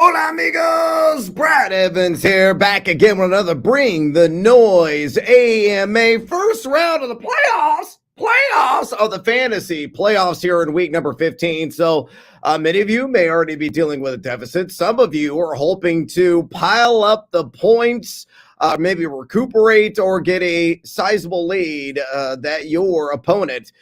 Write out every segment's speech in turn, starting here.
Hola amigos, Brad Evans here, back again with another Bring the Noise AMA first round of the playoffs of the fantasy playoffs here in week number 15. So many of you may already be dealing with a deficit. Some of you are hoping to pile up the points, maybe recuperate or get a sizable lead that your opponent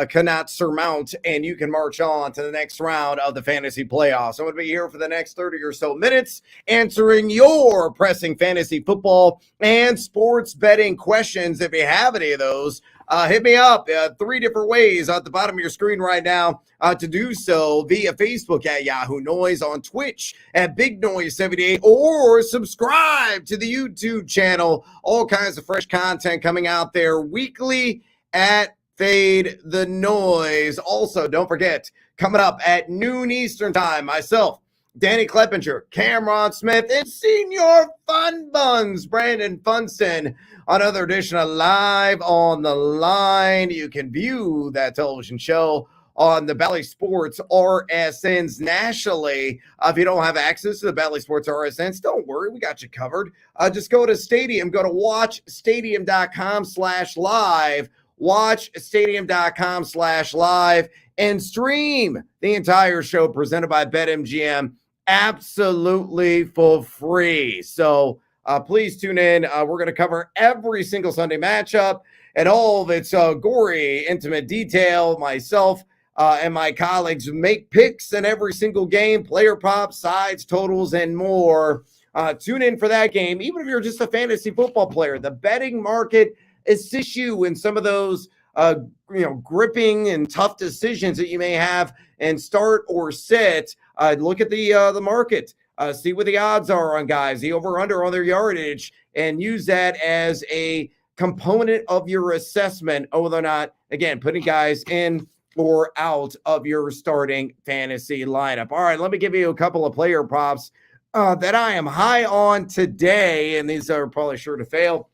cannot surmount, and you can march on to the next round of the fantasy playoffs. I'm going to be here for the next 30 or so minutes answering your pressing fantasy football and sports betting questions. If you have any of those, hit me up. Three different ways at the bottom of your screen right now to do so: via Facebook at Yahoo Noise, on Twitch at Big Noise 78, or subscribe to the YouTube channel. All kinds of fresh content coming out there weekly at Fade the Noise. Also, don't forget, coming up at noon Eastern time, myself, Danny Kleppinger, Cameron Smith, and Senior Fun Buns, Brandon Funston, on another edition of Live on the Line. You can view that television show on the Bally Sports RSNs nationally. If you don't have access to the Bally Sports RSNs, don't worry, we got you covered. Just go to Stadium, go to watchstadium.com/live, watchstadium.com/live, and stream the entire show presented by BetMGM absolutely for free. So please tune in. We're going to cover every single Sunday matchup and all of its gory, intimate detail. Myself and my colleagues make picks in every single game, player props, sides, totals, and more. Tune in for that game. Even if you're just a fantasy football player, the betting market assists you in some of those gripping and tough decisions that you may have and start or sit. Look at the market, see what the odds are on guys, the over-under on their yardage, and use that as a component of your assessment of whether or not, again, putting guys in or out of your starting fantasy lineup. All right, let me give you a couple of player props that I am high on today, and these are probably sure to fail.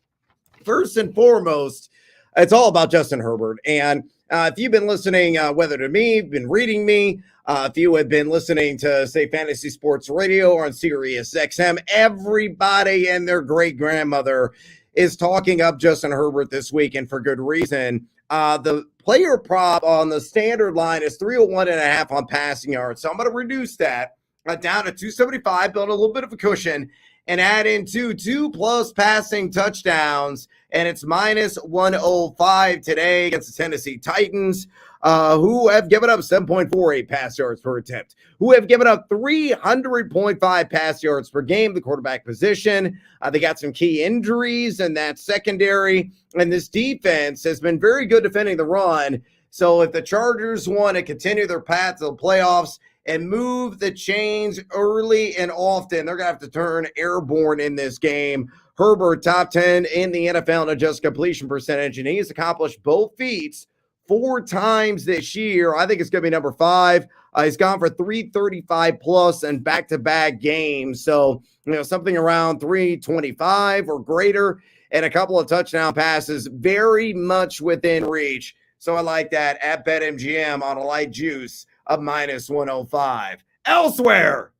First and foremost, it's all about Justin Herbert. And if you've been listening, whether to me, been reading me, if you have been listening to, say, Fantasy Sports Radio or on Sirius XM, everybody and their great-grandmother is talking up Justin Herbert this week, and for good reason. The player prop on the standard line is 301.5 on passing yards. So I'm going to reduce that down to 275, build a little bit of a cushion, and add in 2+ passing touchdowns. And it's minus 105 today against the Tennessee Titans, who have given up 7.48 pass yards per attempt, who have given up 300.5 pass yards per game, the quarterback position. They got some key injuries in that secondary, and this defense has been very good defending the run. So if the Chargers want to continue their path to the playoffs and move the chains early and often, they're going to have to turn airborne in this game. Herbert, top 10 in the NFL in adjusted completion percentage, and he's accomplished both feats 4 times this year. I think it's going to be number 5. He's gone for 335 plus in back-to-back games. So, something around 325 or greater, and a couple of touchdown passes very much within reach. So I like that at BetMGM on a light juice of minus 105. Elsewhere,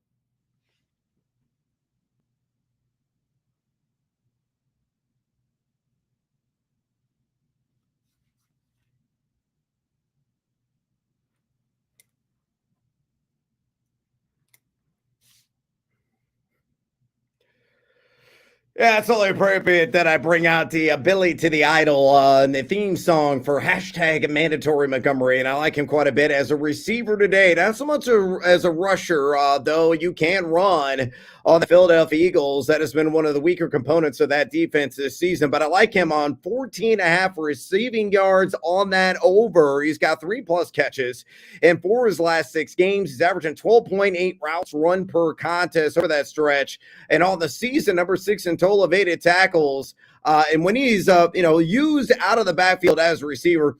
yeah, it's only appropriate that I bring out the Billy to the Idol and the theme song for hashtag mandatory Montgomery, and I like him quite a bit as a receiver today. Not so much as a rusher, though you can run on the Philadelphia Eagles. That has been one of the weaker components of that defense this season, but I like him on 14.5 receiving yards on that over. He's got 3+ catches in 4 of his last 6 games. He's averaging 12.8 routes run per contest over that stretch, and on the season, number 6 in total evaded tackles. And when he's used out of the backfield as a receiver,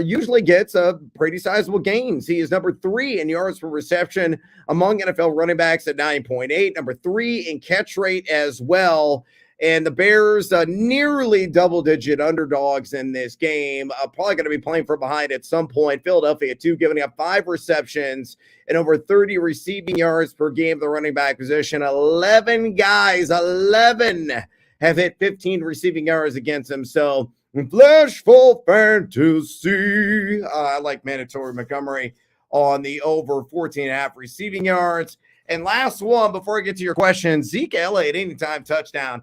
usually gets pretty sizable gains. He is number 3 in yards per reception among NFL running backs at 9.8, number 3 in catch rate as well. And the Bears, nearly double-digit underdogs in this game, probably going to be playing from behind at some point. Philadelphia, 2, giving up 5 receptions and over 30 receiving yards per game of the running back position. 11 guys, 11 have hit 15 receiving yards against them. So, flashful fantasy. I like mandatory Montgomery on the over 14.5 receiving yards. And last one, before I get to your question, Zeke Elliott, anytime touchdown.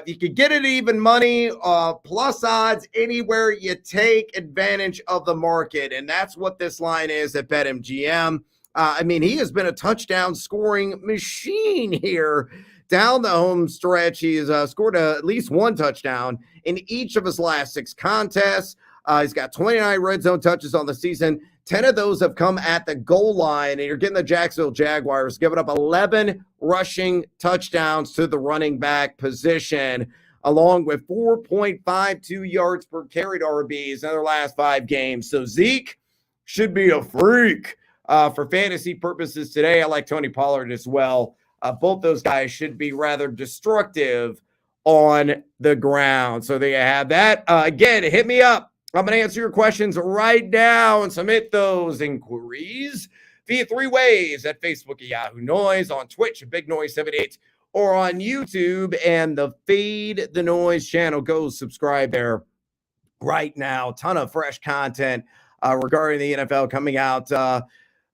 You could get it even money, plus odds anywhere. You take advantage of the market, and that's what this line is at BetMGM. I mean, he has been a touchdown scoring machine here down the home stretch. He has scored at least 1 touchdown in each of his last 6 contests. He's got 29 red zone touches on the season. 10 of those have come at the goal line, and you're getting the Jacksonville Jaguars giving up 11 rushing touchdowns to the running back position, along with 4.52 yards per carried RBs in their last 5 games. So Zeke should be a freak for fantasy purposes today. I like Tony Pollard as well. Both those guys should be rather destructive on the ground. So there you have that. Again, hit me up. I'm going to answer your questions right now and submit those inquiries via 3 ways: at Facebook at Yahoo Noise, on Twitch at Big Noise 78, or on YouTube and the Fade the Noise channel. Go subscribe there right now. Ton of fresh content regarding the NFL coming out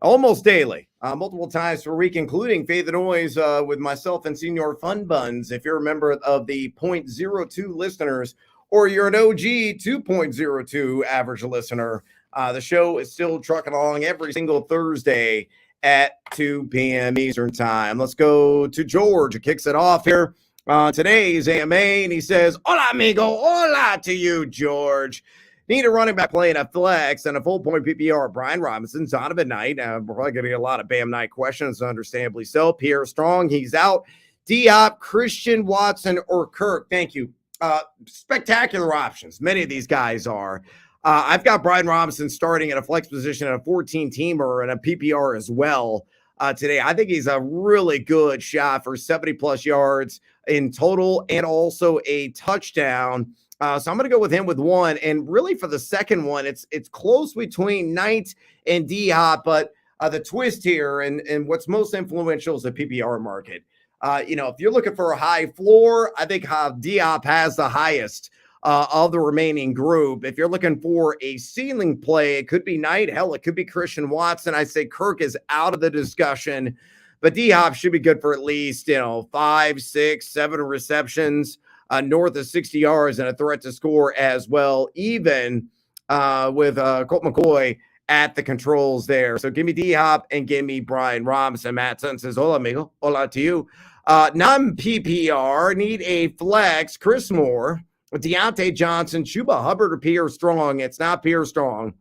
almost daily, multiple times per week, including Fade the Noise with myself and Senior Fun Buns. If you're a member of the 0.02 listeners, or you're an OG 2.02 average listener, the show is still trucking along every single Thursday at 2 p.m. Eastern time. Let's go to George, who kicks it off here on today's AMA, and he says, "Hola, amigo. Hola to you, George. Need a running back playing a flex and a full-point PPR. Brian Robinson's on of a night." We're probably going to get a lot of Bam Night questions, understandably so. Pierre Strong, he's out. D-Hop, Christian Watson, or Kirk. Thank you. Spectacular options. Many of these guys are. I've got Brian Robinson starting at a flex position at a 14-teamer and a PPR as well today. I think he's a really good shot for 70-plus yards in total and also a touchdown. So I'm going to go with him with 1. And really for the second one, it's close between Knight and D-Hop, but the twist here and what's most influential is the PPR market. If you're looking for a high floor, I think D-Hop has the highest of the remaining group. If you're looking for a ceiling play, it could be Knight. Hell, it could be Christian Watson. I say Kirk is out of the discussion, but D-Hop should be good for at least, 5, 6, 7 receptions, north of 60 yards and a threat to score as well, even with Colt McCoy at the controls there. So give me D-Hop and give me Brian Robinson. Matt Sutton says, "Hola, amigo. Hola to you." Non-PPR, need a flex. Chris Moore, Deontay Johnson, Chuba Hubbard, or Pierre Strong. It's not Pierre Strong.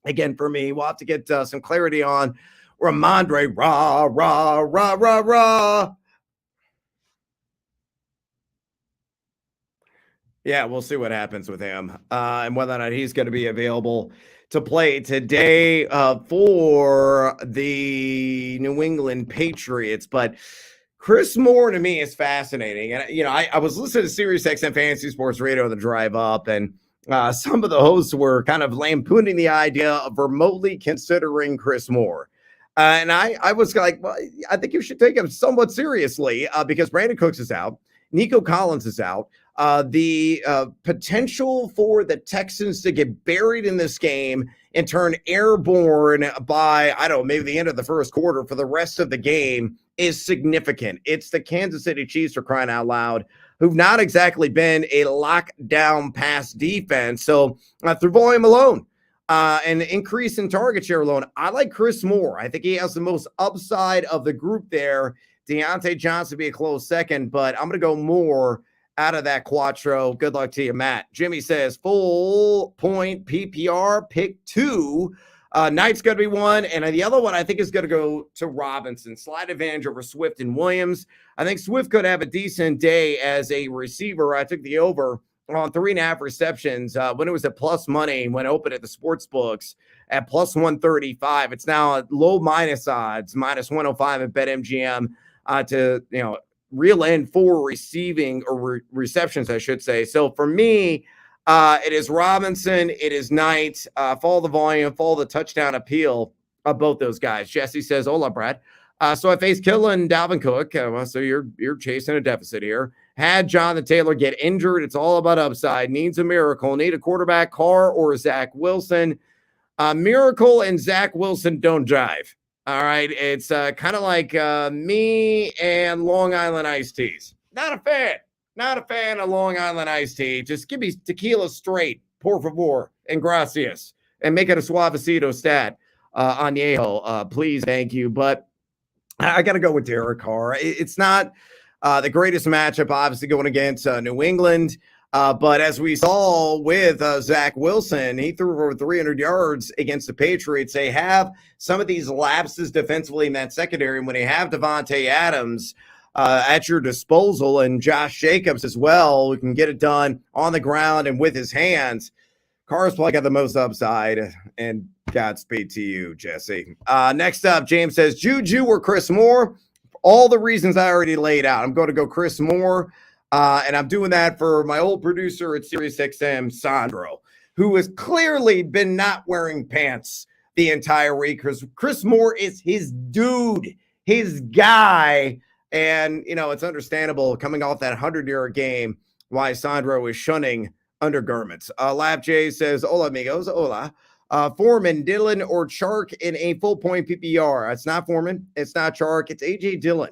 Again, for me, we'll have to get some clarity on Ramondre. Yeah, we'll see what happens with him and whether or not he's going to be available to play today for the New England Patriots. But Chris Moore to me is fascinating. And, I was listening to Sirius XM Fantasy Sports Radio on the drive up, and some of the hosts were kind of lampooning the idea of remotely considering Chris Moore. And I was like, well, I think you should take him somewhat seriously because Brandon Cooks is out. Nico Collins is out. The potential for the Texans to get buried in this game and turn airborne by, I don't know, maybe the end of the first quarter for the rest of the game is significant. It's the Kansas City Chiefs, for crying out loud, who've not exactly been a lockdown pass defense. So through volume alone and increase in target share alone, I like Chris Moore. I think he has the most upside of the group there. Deontay Johnson be a close second, but I'm going to go Moore out of that quattro. Good luck to you, Matt. Jimmy says full point PPR, pick 2. Knight's going to be 1, and the other one I think is going to go to Robinson. Slight advantage over Swift and Williams. I think Swift could have a decent day as a receiver. I took the over on 3.5 receptions when it was at plus money when open at the sports books at plus 135. It's now at low minus odds, minus 105 at BetMGM to reel in 4 receiving or receptions, I should say. So for me, it is Robinson, it is Knight. Follow the volume, follow the touchdown appeal of both those guys. Jesse says, "Hola, Brad." So I faced Kittle and Dalvin Cook. So you're chasing a deficit here. Had Jonathan Taylor get injured. It's all about upside. Needs a miracle. Need a quarterback, Carr or Zach Wilson. Miracle and Zach Wilson don't jive. All right. It's kind of like me and Long Island iced teas. Not a fan. Not a fan of Long Island iced tea. Just give me tequila straight, por favor, and gracias. And make it a suavecito stat añejo. Please, thank you. But I got to go with Derek Carr. It's not the greatest matchup, obviously, going against New England. But as we saw with Zach Wilson, he threw over 300 yards against the Patriots. They have some of these lapses defensively in that secondary. And when they have Devontae Adams at your disposal and Josh Jacobs as well, who can get it done on the ground and with his hands, Carr's probably got the most upside. And Godspeed to you, Jesse. Next up, James says, Juju or Chris Moore? All the reasons I already laid out. I'm going to go Chris Moore. And I'm doing that for my old producer at SiriusXM, Sandro, who has clearly been not wearing pants the entire week because Chris Moore is his dude, his guy. And, you know, it's understandable coming off that 100-yard game why Sandro is shunning undergarments. Lap J says, hola, amigos. Hola. Foreman, Dillon, or Chark in a full-point PPR. It's not Foreman. It's not Chark. It's A.J. Dillon.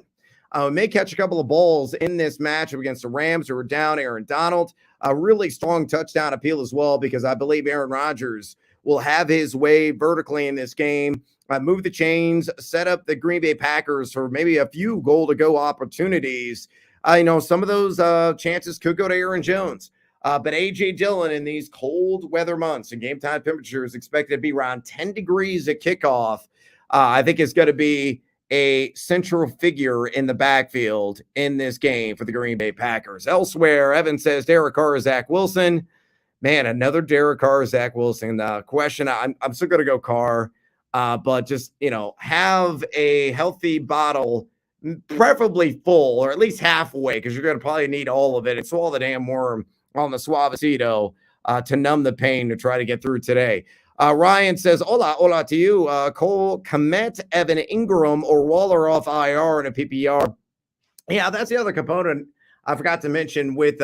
May catch a couple of balls in this matchup against the Rams who are down Aaron Donald. A really strong touchdown appeal as well because I believe Aaron Rodgers will have his way vertically in this game. Move the chains, set up the Green Bay Packers for maybe a few goal-to-go opportunities. Some of those chances could go to Aaron Jones. But A.J. Dillon in these cold weather months and game time temperatures expected to be around 10 degrees at kickoff, I think it's going to be a central figure in the backfield in this game for the Green Bay Packers. Elsewhere, Evan says Derek Carr or Zach Wilson. Man, another Derek Carr or Zach Wilson question. I'm still going to go Carr, but just, have a healthy bottle, preferably full or at least halfway because you're going to probably need all of it and swallow the damn worm on the suavecito to numb the pain to try to get through today. Ryan says, hola to you. Cole Kmet, Evan Ingram, or Waller off IR in a PPR. Yeah, that's the other component I forgot to mention with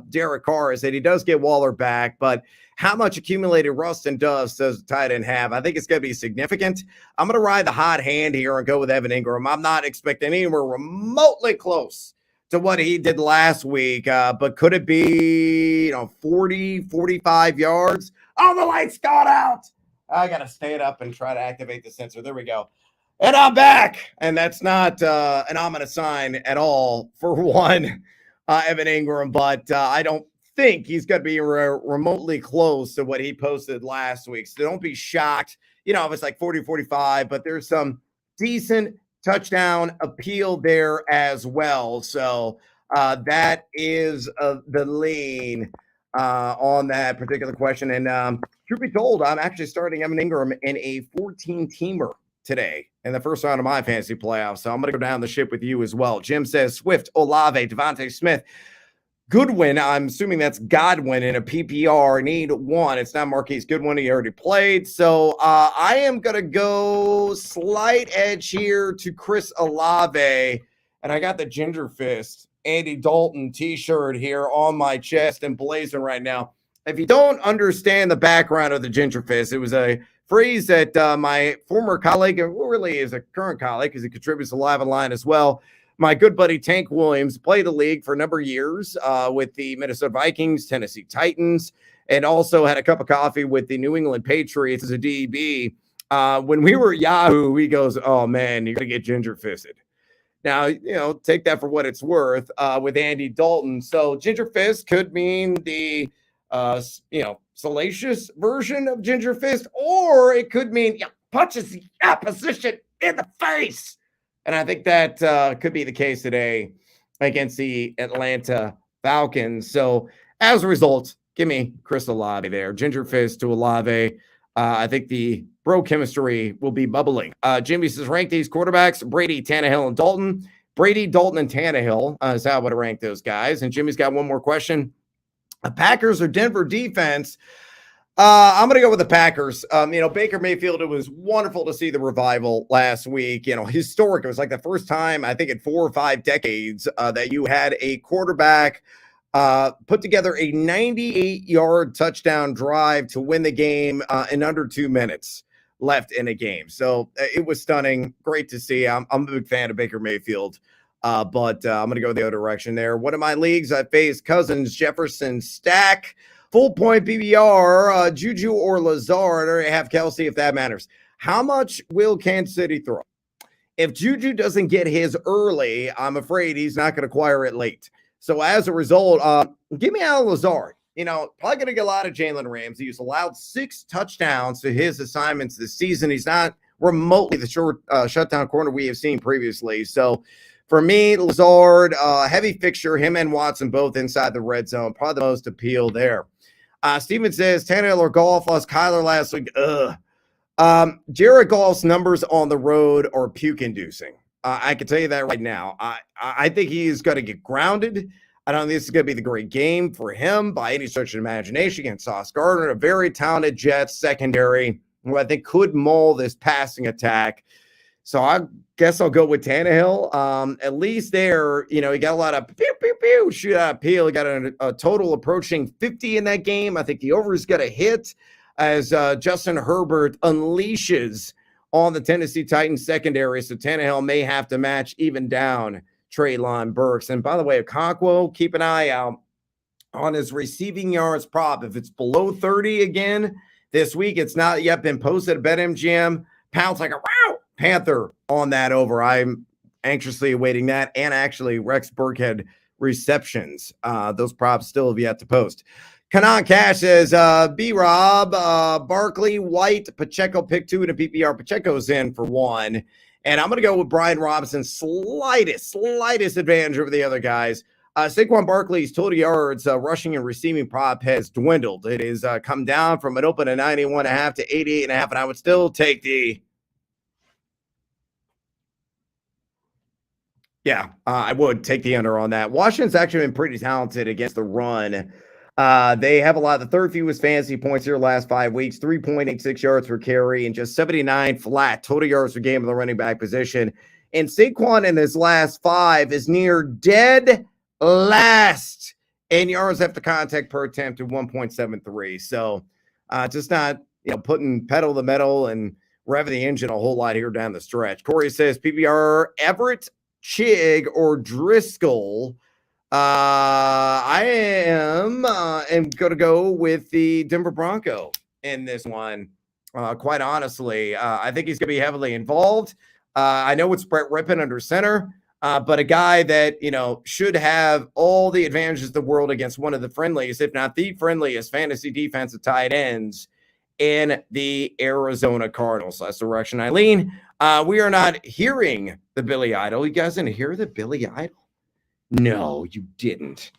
Derek Carr is that he does get Waller back, but how much accumulated rust and dust does the tight end have? I think it's going to be significant. I'm going to ride the hot hand here and go with Evan Ingram. I'm not expecting anywhere remotely close to what he did last week, but could it be 40, 45 yards? Oh, the lights got out. I got to stand up and try to activate the sensor. There we go. And I'm back. And that's not an ominous sign at all for one, Evan Ingram, but I don't think he's going to be remotely close to what he posted last week. So don't be shocked. If it's like 40, 45, but there's some decent touchdown appeal there as well. So that is the lean on that particular question. And truth be told, I'm actually starting Evan Ingram in a 14-teamer today in the first round of my fantasy playoffs. So I'm going to go down the ship with you as well. Jim says Swift, Olave, Devontae Smith, Goodwin. I'm assuming that's Godwin in a PPR. Need one. It's not Marquise Goodwin. He already played. So I am going to go slight edge here to Chris Olave. And I got the Ginger Fist Andy Dalton t-shirt here on my chest and blazing right now. If you don't understand the background of the Ginger Fist, it was a phrase that my former colleague, and really is a current colleague because he contributes to Live Online as well, my good buddy Tank Williams, played the league for a number of years with the Minnesota Vikings, Tennessee Titans, and also had a cup of coffee with the New England Patriots as a DB. When we were at Yahoo, he goes, oh, man, you're going to get ginger-fisted. Now, take that for what it's worth with Andy Dalton. So Ginger Fist could mean the, salacious version of Ginger Fist, or it could mean punches the opposition in the face. And I think that could be the case today against the Atlanta Falcons. So as a result, give me Chris Olave there. Ginger Fist to Olave. I think the bro chemistry will be bubbling. Jimmy says, rank these quarterbacks, Brady, Tannehill, and Dalton. Brady, Dalton, and Tannehill is how I would rank those guys. And Jimmy's got one more question. Packers or Denver defense? I'm going to go with the Packers. Baker Mayfield, it was wonderful to see the revival last week. Historic. It was like the first time, I think, in 4 or 5 decades that you had a quarterback put together a 98-yard touchdown drive to win the game in under 2 minutes left in a game. So it was stunning. Great to see. I'm a big fan of Baker Mayfield. But I'm going to go the other direction there. One of my leagues, I faced Cousins, Jefferson, Stack, full point PBR, Juju or Lazard, or have Kelsey if that matters. How much will Kansas City throw? If Juju doesn't get his early, I'm afraid he's not going to acquire it late. So as a result, give me Al Lazard. Probably going to get a lot of Jalen Ramsey. He's allowed 6 touchdowns to his assignments this season. He's not remotely the short shutdown corner we have seen previously. So for me, Lazard, heavy fixture, him and Watson both inside the red zone. Probably the most appeal there. Steven says, Tannehill or Goff lost Kyler last week. Jared Goff's numbers on the road are puke-inducing. I can tell you that right now. I think he's going to get grounded. I don't think this is going to be the great game for him by any stretch of imagination against Sauce Gardner, a very talented Jets secondary who I think could mull this passing attack. So I guess I'll go with Tannehill. At least there, he got a lot of pew, shoot out appeal. He got a total approaching 50 in that game. I think the over is going to hit as Justin Herbert unleashes on the Tennessee Titans secondary. So Tannehill may have to match even down Treylon Burks. And by the way, Okonkwo, keep an eye out on his receiving yards prop. If it's below 30 again this week, it's not yet been posted at BetMGM. Pounds like a wow Panther on that over. I'm anxiously awaiting that. And actually, Rex Burkhead receptions. Those props still have yet to post. Kanan Cash says, B-Rob, Barkley, White, Pacheco pick 2 in a PPR. Pacheco's in for 1. And I'm going to go with Brian Robinson's slightest advantage over the other guys. Saquon Barkley's total yards rushing and receiving prop has dwindled. It has come down from an open of 91.5 to 88.5, and I would still take the I would take the under on that. Washington's actually been pretty talented against the run. They have a lot of the third fewest fantasy points here last 5 weeks, 3.86 yards per carry, and just 79 flat total yards per game in the running back position. And Saquon in his last 5 is near dead last in yards after contact per attempt at 1.73. So just not putting pedal to the metal and revving the engine a whole lot here down the stretch. Corey says PPR Everett, Chig, or Driscoll. I am going to go with the Denver Bronco in this one. Quite honestly, I think he's going to be heavily involved. I know it's Brett Rippon under center, but a guy that, should have all the advantages of the world against one of the friendliest, if not the friendliest fantasy defensive tight ends in the Arizona Cardinals. That's the direction I lean. We are not hearing the Billy Idol. You guys didn't hear the Billy Idol? No, you didn't.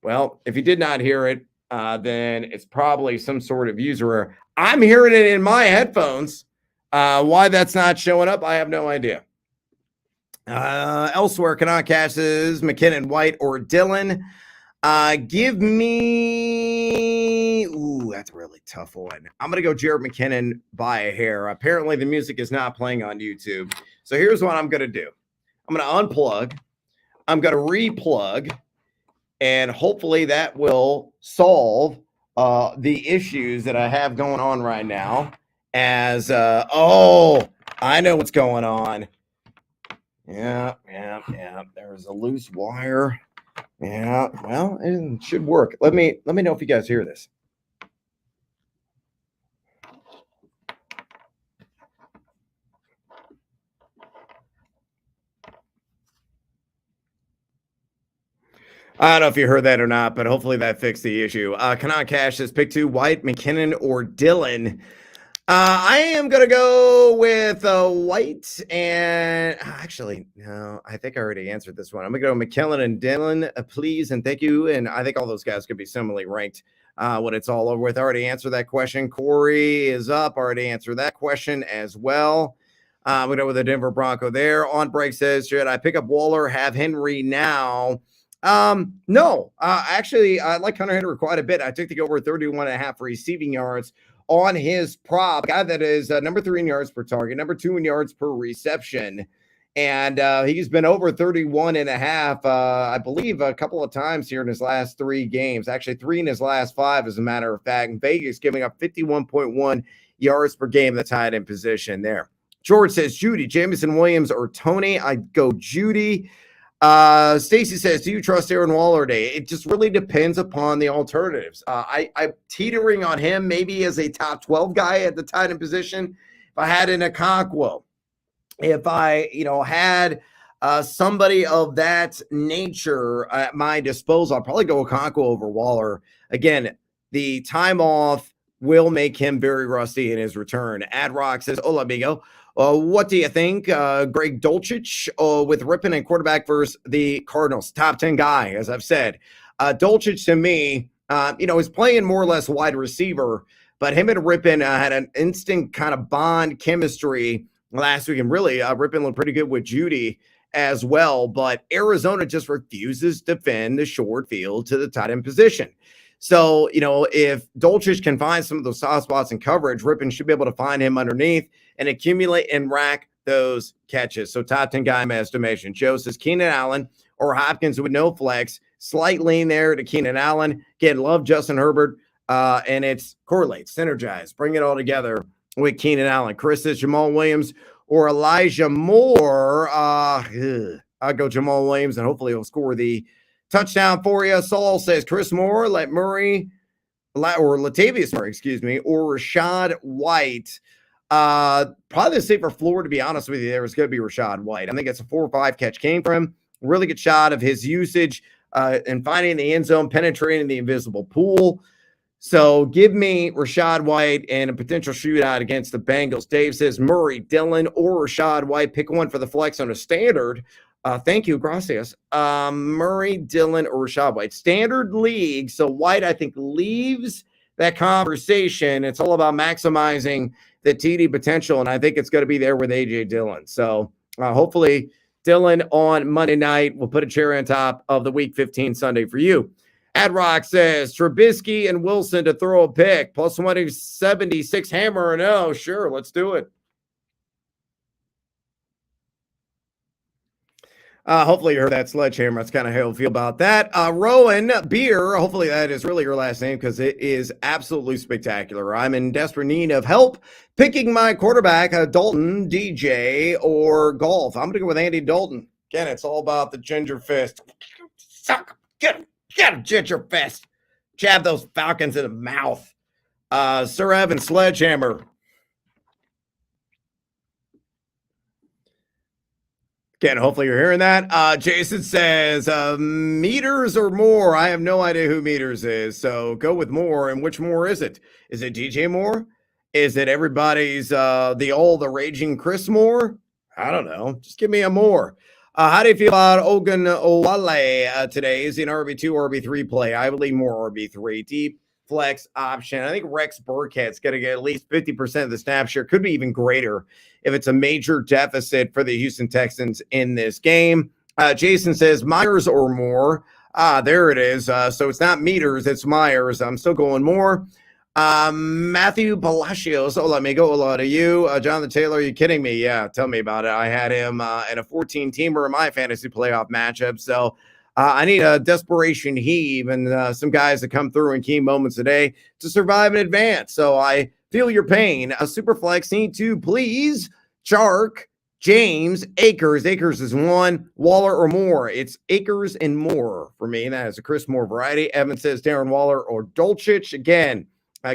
Well, if you did not hear it, then it's probably some sort of user error. I'm hearing it in my headphones. Why that's not showing up, I have no idea. Elsewhere, Kanan Cash's McKinnon, White, or Dillon. Give me... Ooh, that's a really tough one. I'm going to go Jared McKinnon by a hair. Apparently, the music is not playing on YouTube. So here's what I'm going to do. I'm going to unplug. I'm going to replug. And hopefully that will solve the issues that I have going on right now. As, I know what's going on. Yeah. There's a loose wire. Yeah, well, it should work. Let me know if you guys hear this. I don't know if you heard that or not, but hopefully that fixed the issue. Kanan Cash says pick 2, White, McKinnon, or Dillon. I am going to go with White and actually, no, I think I already answered this one. I'm going to go McKinnon and Dillon, please, and thank you. And I think all those guys could be similarly ranked when it's all over with. I already answered that question. Corey is up. Already answered that question as well. We go with the Denver Bronco there. On break says, should I pick up Waller, have Henry now? No, actually, I like Hunter Henry quite a bit. I took the over 31.5 receiving yards on his prop. Guy that is number 3 in yards per target, number 2 in yards per reception. And he's been over 31.5, I believe, a couple of times here in his last 3 games. Actually, 3 in his last 5, as a matter of fact. And Vegas giving up 51.1 yards per game. That's tight end position there. George says, Judy, Jamison Williams, or Tony. I'd go Judy. Stacy says, do you trust Aaron Waller today? It just really depends upon the alternatives. I'm teetering on him maybe as a top 12 guy at the tight end position. If I had an Okonkwo, if I, had somebody of that nature at my disposal, I'll probably go Okonkwo over Waller. Again, the time off will make him very rusty in his return. Adrock says, hola, amigo. What do you think? Greg Dulcich with Rippon and quarterback versus the Cardinals. Top 10 guy, as I've said. Dulcich, to me, is playing more or less wide receiver, but him and Rippon had an instant kind of bond chemistry last week. And really, Rippon looked pretty good with Judy as well. But Arizona just refuses to defend the short field to the tight end position. So, if Dulcich can find some of those soft spots in coverage, Rippon should be able to find him underneath and accumulate and rack those catches. So top 10 guy in my estimation. Joe says Keenan Allen or Hopkins with no flex. Slight lean there to Keenan Allen. Again, love Justin Herbert. And it's correlate, synergize, bring it all together with Keenan Allen. Chris says Jamal Williams or Elijah Moore. I'll go Jamal Williams, and hopefully he'll score the touchdown for you. Saul says Chris Moore, Latavius Murray, or Rashad White. Probably the safer floor, to be honest with you, there is going to be Rashad White. I think it's a 4 or 5 catch game for him. Really good shot of his usage and finding the end zone, penetrating the invisible pool. So give me Rashad White and a potential shootout against the Bengals. Dave says Murray, Dillon, or Rashad White. Pick one for the flex on a standard. Thank you, gracias. Murray, Dillon, or Rashad White. Standard league. So White, I think, leaves that conversation. It's all about maximizing the TD potential, and I think it's going to be there with A.J. Dillon. So hopefully Dillon on Monday night will put a cherry on top of the Week 15 Sunday for you. Adrock says Trubisky and Wilson to throw a pick. Plus 176 hammer or no. Sure, let's do it. Hopefully you heard that sledgehammer. That's kind of how I feel about that. Rowan Beer, hopefully that is really your last name because it is absolutely spectacular. I'm in desperate need of help picking my quarterback, Dalton, DJ, or golf. I'm going to go with Andy Dalton. Again, it's all about the ginger fist. Suck. Get him, ginger fist. Jab those Falcons in the mouth. Sir Evan Sledgehammer. Again, hopefully you're hearing that. Jason says, meters or more. I have no idea who meters is. So go with more. And which more is it? Is it DJ Moore? Is it everybody's the raging Chris Moore? I don't know. Just give me a more. How do you feel about Ogun Owale today? Is he an RB2, RB3 play? I believe more RB3. Deep flex option. I think Rex Burkhead's going to get at least 50% of the snap share. Could be even greater if it's a major deficit for the Houston Texans in this game. Jason says Myers or more. There it is. So it's not meters, it's Myers. I'm still going more. Matthew Palacios. Hola, amigo. Hola to you. Jonathan Taylor, are you kidding me? Yeah, tell me about it. I had him in a 14-teamer in my fantasy playoff matchup. So I need a desperation heave and some guys that come through in key moments today to survive in advance. So I feel your pain. A super flex need to please Chark, James, Akers. Akers is one. Waller or more. It's Akers and more for me. That is a Chris Moore variety. Evan says Darren Waller or Dulcich. Again,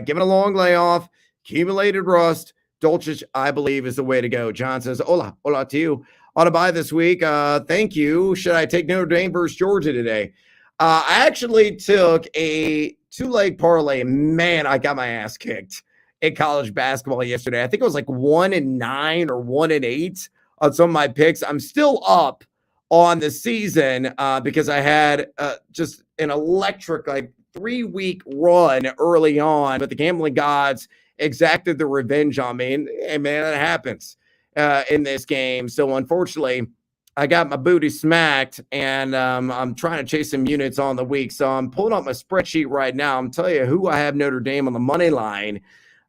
given a long layoff, accumulated rust, Dulcich, I believe, is the way to go. John says, hola to you. Ought to buy this week. Thank you. Should I take Notre Dame versus Georgia today? I actually took a 2-leg parlay. Man, I got my ass kicked in college basketball yesterday. I think it was like 1-9 or 1-8 on some of my picks. I'm still up on the season because I had just an electric 3-week run early on, but the gambling gods exacted the revenge on me. And hey, man, that happens. in this game. So unfortunately, I got my booty smacked, and I'm trying to chase some units on the week. So I'm pulling up my spreadsheet right now. I'm telling you who I have Notre Dame on the money line.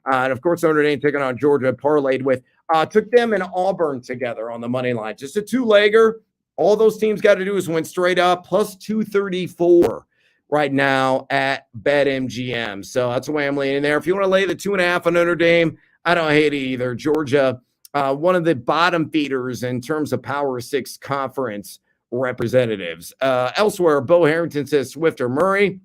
And of course, Notre Dame taking on Georgia, parlayed with, took them and Auburn together on the money line. Just a two-legger. All those teams got to do is win straight up, plus 234 right now at BetMGM. So that's the way I'm leaning there. If you want to lay the 2.5 on Notre Dame, I don't hate it either. Georgia, one of the bottom feeders in terms of Power 6 conference representatives. Elsewhere, Bo Harrington says Swift or Murray.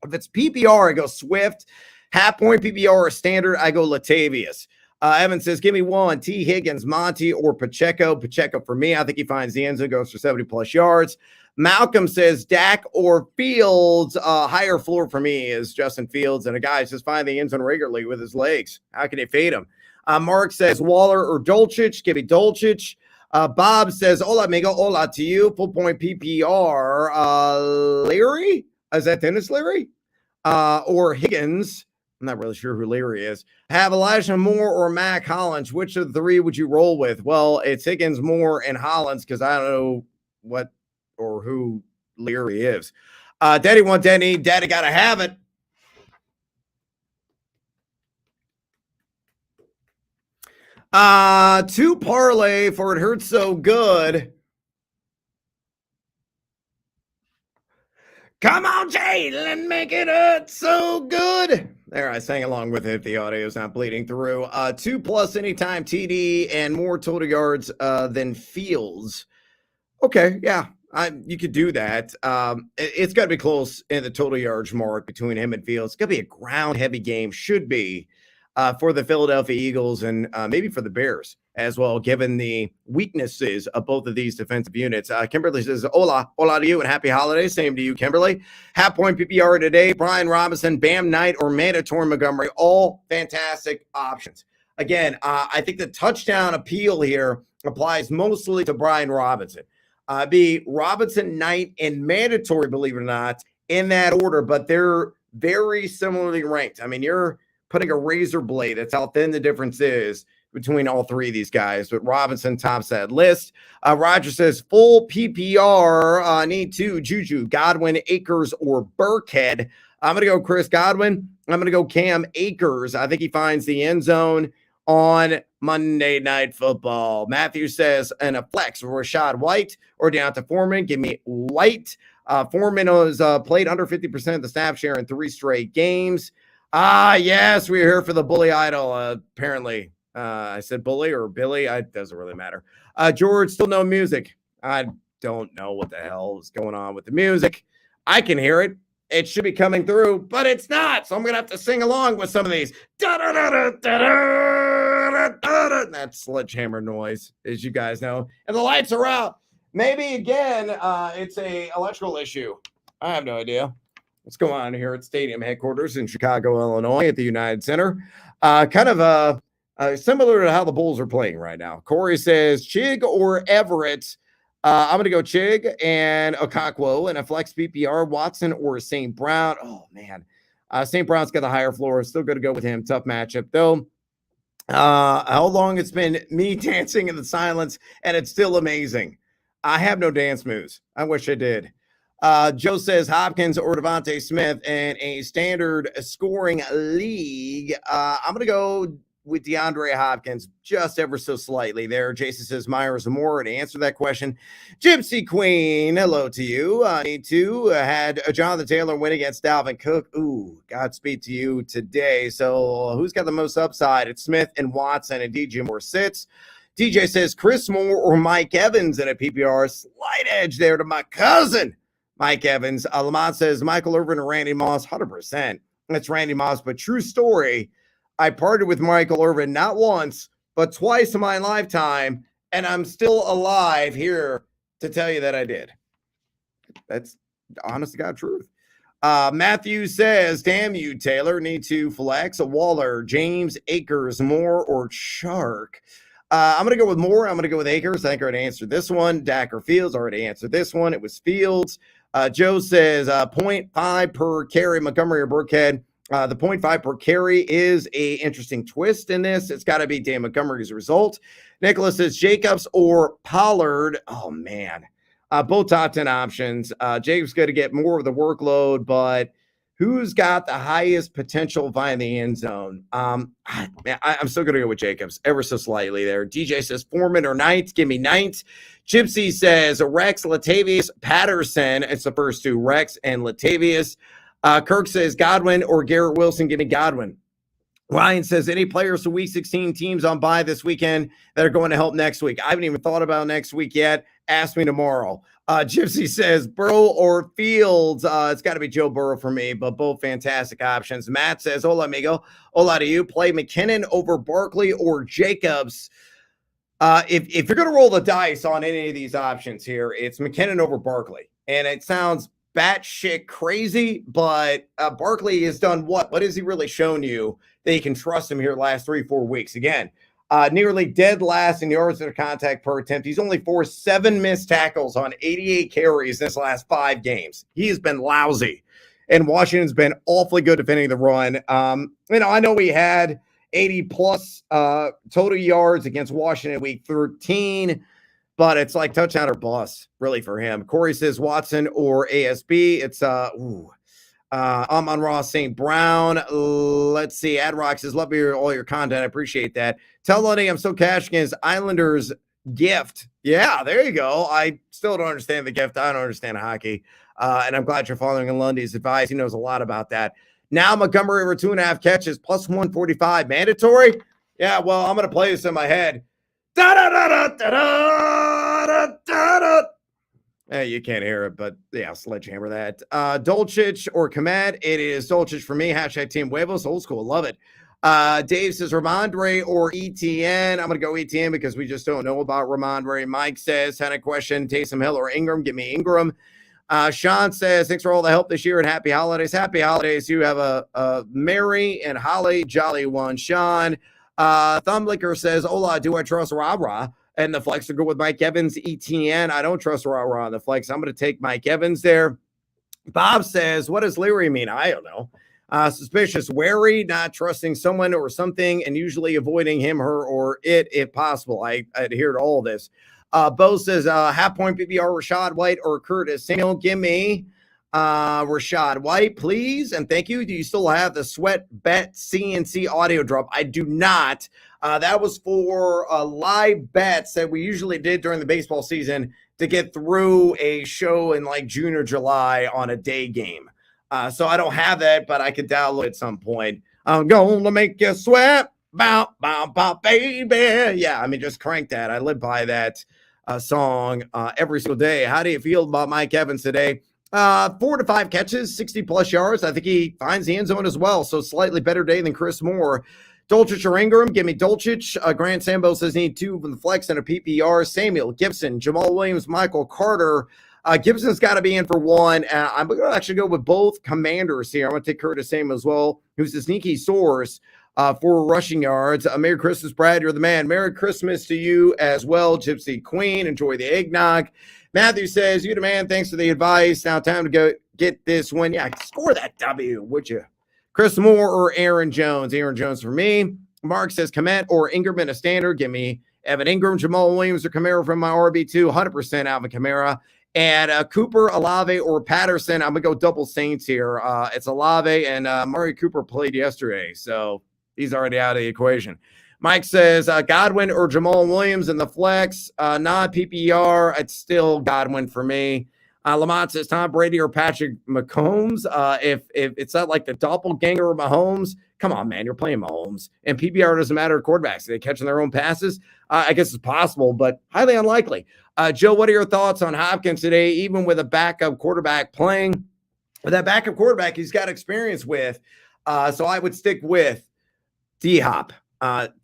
If it's PPR, I go Swift. Half point PPR or standard, I go Latavius. Evan says, give me one. T. Higgins, Monty, or Pacheco. Pacheco for me. I think he finds the end zone, goes for 70-plus yards. Malcolm says Dak or Fields. Higher floor for me is Justin Fields. And a guy says find the end zone regularly with his legs. How can he fade him? Mark says Waller or Dolchich. Give me Dolchich. Bob says, hola, amigo. Hola to you. Full point PPR. Leary? Is that Dennis Leary? Or Higgins? I'm not really sure who Leary is. Have Elijah Moore or Mac Hollins. Which of the three would you roll with? Well, it's Higgins, Moore, and Hollins because I don't know what or who Leary is. Daddy want Denny. Daddy got to have it. Two parlay for It Hurts So Good. Come on, Jalen, make it hurt so good. There, I sang along with it. The audio is not bleeding through. 2+ anytime TD and more total yards than Fields. Okay, yeah, you could do that. It's got to be close in the total yards mark between him and Fields. It's got to be a ground-heavy game, should be, for the Philadelphia Eagles and maybe for the Bears as well, given the weaknesses of both of these defensive units. Kimberly says, hola to you and happy holidays. Same to you, Kimberly. Half point PPR today, Brian Robinson, Bam Knight, or Mandatory Montgomery, all fantastic options. Again, I think the touchdown appeal here applies mostly to Brian Robinson. Be Robinson, Knight, and Mandatory, believe it or not, in that order, but they're very similarly ranked. I mean, you're putting a razor blade. That's how thin the difference is between all three of these guys, but Robinson tops that list. Roger says full PPR, need two, Juju, Godwin, Akers, or Burkhead. I'm going to go Chris Godwin. I'm going to go Cam Akers. I think he finds the end zone on Monday Night Football. Matthew says, and a flex, Rashad White or Deonta Foreman. Give me White. Foreman has played under 50% of the snap share in 3 straight games. Yes, we're here for the bully idol, apparently. I said bully or Billy. It doesn't really matter. George, still no music. I don't know what the hell is going on with the music. I can hear it. It should be coming through, but it's not. So I'm going to have to sing along with some of these. That's sledgehammer noise, as you guys know. And the lights are out. Maybe, again, it's a electrical issue. I have no idea what's going on here at stadium headquarters in Chicago, Illinois at the United Center. Similar to how the Bulls are playing right now. Corey says Chig or Everett. I'm going to go Chig and Okakwo and a flex PPR, Watson or St. Brown. Oh, man. St. Brown's got the higher floor. Still going to go with him. Tough matchup, though. How long it's been me dancing in the silence, and it's still amazing. I have no dance moves. I wish I did. Joe says Hopkins or Devontae Smith in a standard scoring league. I'm going to go with DeAndre Hopkins just ever so slightly there. Jason says Myers Moore. To answer that question, Gypsy Queen, hello to you. Need to had Jonathan Taylor win against Dalvin Cook. Ooh, Godspeed to you today. So who's got the most upside? It's Smith and Watson, and DJ Moore sits. DJ says Chris Moore or Mike Evans in a PPR. Slight edge there to my cousin, Mike Evans. Lamont says Michael Irvin or Randy Moss. 100%. That's Randy Moss, but true story. I partied with Michael Irvin not once, but twice in my lifetime, and I'm still alive here to tell you that I did. That's honest to God truth. Matthew says, damn you, Taylor, need to flex a Waller, James, Akers, Moore, or Shark. I'm going to go with Moore. I'm going to go with Akers. I think I already answered this one. Dak or Fields already answered this one. It was Fields. Joe says 0.5 per carry, Montgomery or Burkhead. The 0.5 per carry is a interesting twist in this. It's got to be Dan Montgomery's result. Nicholas says Jacobs or Pollard. Oh, man. Both top 10 options. Jacobs going to get more of the workload, but who's got the highest potential via the end zone? I'm still going to go with Jacobs ever so slightly there. DJ says Foreman or Knight. Give me Knight. Gypsy says Rex, Latavius, Patterson. It's the first two, Rex and Latavius. Kirk says Godwin or Garrett Wilson. Give me Godwin. Ryan says any players to Week 16 teams on bye this weekend that are going to help next week. I haven't even thought about next week yet. Ask me tomorrow. Gypsy says Burrow or Fields. It's got to be Joe Burrow for me, but both fantastic options. Matt says, hola, amigo. Hola to you. Play McKinnon over Barkley or Jacobs. If you're going to roll the dice on any of these options here, it's McKinnon over Barkley. And it sounds batshit crazy, but Barkley has done what? What has he really shown you that you can trust him here the last 3-4 weeks? Again, nearly dead last in yards to contact per attempt. He's only forced 7 missed tackles on 88 carries in his last 5 games. He has been lousy, and Washington's been awfully good defending the run. I know we had 80-plus total yards against Washington week 13, but it's like touchdown or bust, really, for him. Corey says Watson or ASB. It's Amon Ross St. Brown. Let's see. Adrock says, love all your content. I appreciate that. Tell Lundy I'm still cashing his Islanders gift. Yeah, there you go. I still don't understand the gift. I don't understand hockey. And I'm glad you're following Lundy's advice. He knows a lot about that. Now Montgomery over 2.5 catches, plus 145. Mandatory? Yeah, well, I'm going to play this in my head. Da-da-da-da-da-da-da-da-da. You can't hear it, but yeah, sledgehammer that. Dolchich or Komet. It is Dolchich for me. Hashtag Team Huevos. Old school. Love it. Dave says Ramondre or ETN. I'm going to go ETN because we just don't know about Ramondre. Mike says, had a question, Taysom Hill or Ingram. Give me Ingram. Sean says, thanks for all the help this year and happy holidays. Happy holidays. You have a merry and holly jolly one, Sean. Thumblicker says, hola, do I trust Ra-Ra? And the flex will go with Mike Evans, ETN. I don't trust Ra-Ra on the flex. I'm going to take Mike Evans there. Bob says, what does Leary mean? I don't know. Suspicious, wary, not trusting someone or something, and usually avoiding him, her, or it if possible. I adhere to all this. Bo says, half-point PPR, Rashad White or Curtis Samuel. Give me Rashad White, please. And thank you. Do you still have the Sweat Bet CNC audio drop? I do not. That was for live bets that we usually did during the baseball season to get through a show in like June or July on a day game. So I don't have that, but I could download at some point. I'm going to make you sweat. Bow, bow, bow, baby. Yeah, I mean, just crank that. I live by that song every single day. How do you feel about Mike Evans today? 4 to 5 catches, 60-plus yards. I think he finds the end zone as well, so slightly better day than Chris Moore. Dolchich or Ingram, give me Dolchich. Grant Sambo says need 2 from the flex and a PPR. Samuel, Gibson, Jamal Williams, Michael Carter. Gibson's got to be in for 1. I'm going to actually go with both commanders here. I'm going to take Curtis Samuel as well, who's a sneaky source for rushing yards. Merry Christmas, Brad. You're the man. Merry Christmas to you as well, Gypsy Queen. Enjoy the eggnog. Matthew says, you the man. Thanks for the advice. Now time to go get this win. Yeah, score that W, would you? Chris Moore or Aaron Jones? Aaron Jones for me. Mark says Komet or Ingram in a standard. Give me Evan Ingram, Jamal Williams, or Kamara from my RB2. 100% Alvin Kamara. And Cooper, Olave, or Patterson. I'm going to go double Saints here. It's Olave, and Murray Cooper played yesterday, so he's already out of the equation. Mike says Godwin or Jamal Williams in the flex. Non-PPR, it's still Godwin for me. Lamont says Tom Brady or Patrick Mahomes. If it's not like the doppelganger of Mahomes, come on, man, you're playing Mahomes. And PPR doesn't matter to quarterbacks. Are they catching their own passes? I guess it's possible, but highly unlikely. Joe, what are your thoughts on Hopkins today, even with a backup quarterback playing? With that backup quarterback he's got experience with. So I would stick with D-Hop.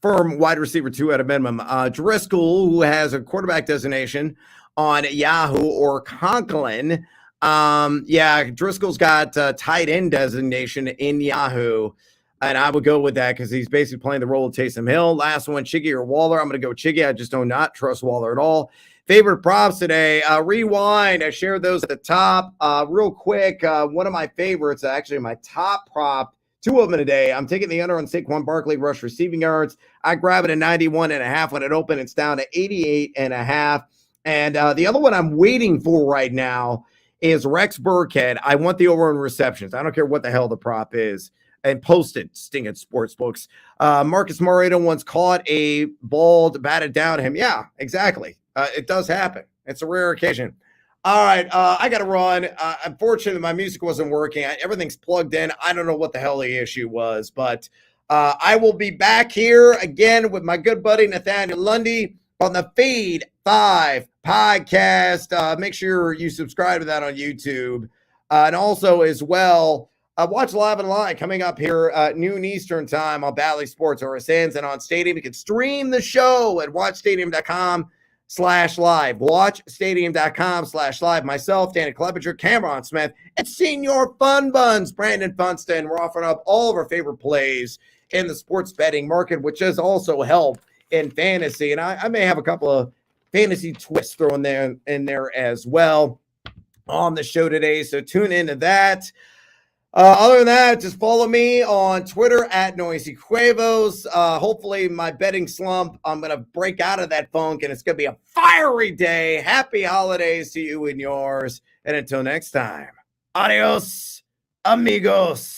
Firm wide receiver 2 at a minimum. Driscoll, who has a quarterback designation on Yahoo, or Conklin. Driscoll's got tight end designation in Yahoo, and I would go with that because he's basically playing the role of Taysom Hill. Last one, Chiggy or Waller. I'm going to go Chiggy. I just do not trust Waller at all. Favorite props today. Rewind. I shared those at the top. Real quick, one of my favorites, actually my top prop 2 of them today. I'm taking the under on Saquon Barkley rush receiving yards. I grab it at 91.5 when it opened. It's down to 88.5. And the other one I'm waiting for right now is Rex Burkhead. I want the over on receptions. I don't care what the hell the prop is. And posted stinging sports books. Marcus Mariota once caught a ball to bat it down to him. Yeah, exactly. It does happen. It's a rare occasion. All right, I got to run. Unfortunately, my music wasn't working. Everything's plugged in. I don't know what the hell the issue was, but I will be back here again with my good buddy Nathaniel Lundy on the Feed 5 podcast. Make sure you subscribe to that on YouTube. And also, as well, watch Live and Live coming up here noon Eastern time on Bally Sports RSNs and on Stadium. You can stream the show at watchstadium.com/live. Watchstadium.com/live. Myself, Danny Klebinger, Cameron Smith, and Senior Fun Buns, Brandon Funston. We're offering up all of our favorite plays in the sports betting market, which does also help in fantasy. And I may have a couple of fantasy twists thrown there in there as well on the show today. So tune into that. Other than that, just follow me on Twitter at Noisy Cuevos. Hopefully my betting slump, I'm going to break out of that funk and it's going to be a fiery day. Happy holidays to you and yours. And until next time, adios, amigos.